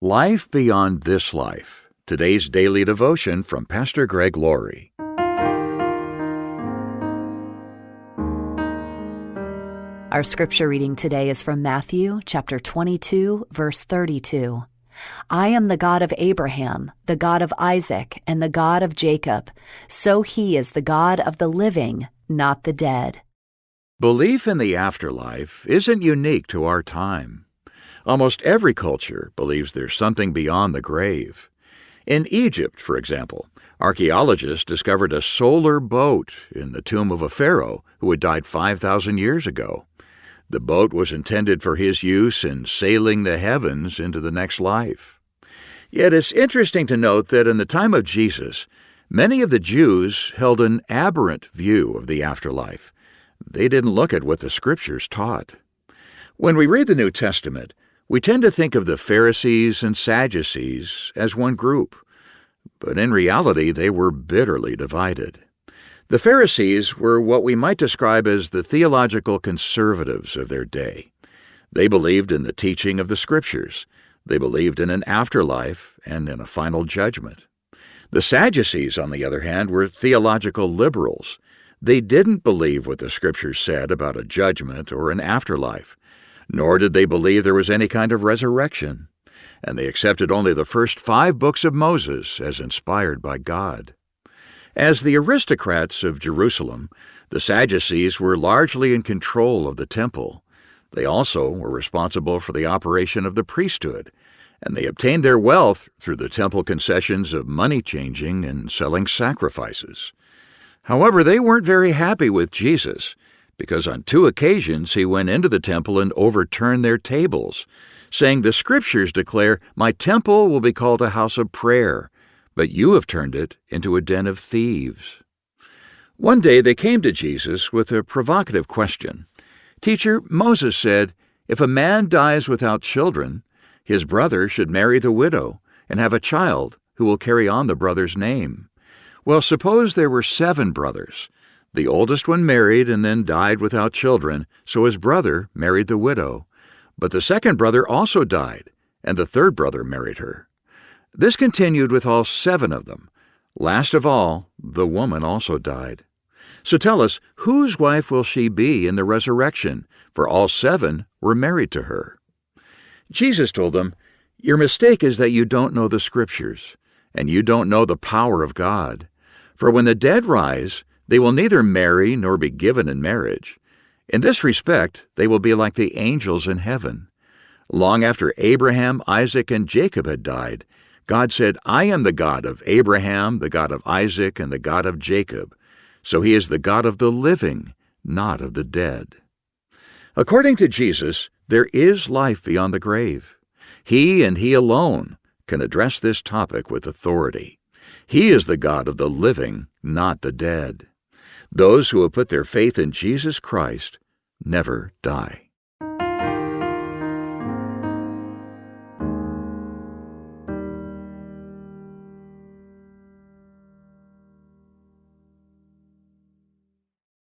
Life Beyond This Life. Today's daily devotion from Pastor Greg Laurie. Our scripture reading today is from Matthew chapter 22, verse 32. I am the God of Abraham, the God of Isaac, and the God of Jacob. So he is the God of the living, not the dead. Belief in the afterlife isn't unique to our time. Almost every culture believes there's something beyond the grave. In Egypt, for example, archaeologists discovered a solar boat in the tomb of a pharaoh who had died 5,000 years ago. The boat was intended for his use in sailing the heavens into the next life. Yet it's interesting to note that in the time of Jesus, many of the Jews held an aberrant view of the afterlife. They didn't look at what the Scriptures taught. When we read the New Testament, we tend to think of the Pharisees and Sadducees as one group, but in reality they were bitterly divided. The Pharisees were what we might describe as the theological conservatives of their day. They believed in the teaching of the Scriptures. They believed in an afterlife and in a final judgment. The Sadducees, on the other hand, were theological liberals. They didn't believe what the Scriptures said about a judgment or an afterlife, nor did they believe there was any kind of resurrection, and they accepted only the first 5 books of Moses as inspired by God. As the aristocrats of Jerusalem, the Sadducees were largely in control of the temple. They also were responsible for the operation of the priesthood, and they obtained their wealth through the temple concessions of money changing and selling sacrifices. However, they weren't very happy with Jesus, because on 2 occasions he went into the temple and overturned their tables, saying, "The Scriptures declare, 'My temple will be called a house of prayer,' but you have turned it into a den of thieves." One day they came to Jesus with a provocative question. "Teacher, Moses said, if a man dies without children, his brother should marry the widow and have a child who will carry on the brother's name. Well, suppose there were 7 brothers. The oldest one married and then died without children, so his brother married the widow. But the second brother also died, and the third brother married her. This continued with all 7 of them. Last of all, the woman also died. So tell us, whose wife will she be in the resurrection? For all 7 were married to her." Jesus told them, "Your mistake is that you don't know the Scriptures, and you don't know the power of God. For when the dead rise, they will neither marry nor be given in marriage. In this respect, they will be like the angels in heaven. Long after Abraham, Isaac, and Jacob had died, God said, 'I am the God of Abraham, the God of Isaac, and the God of Jacob.' So he is the God of the living, not of the dead." According to Jesus, there is life beyond the grave. He and He alone can address this topic with authority. He is the God of the living, not the dead. Those who have put their faith in Jesus Christ never die.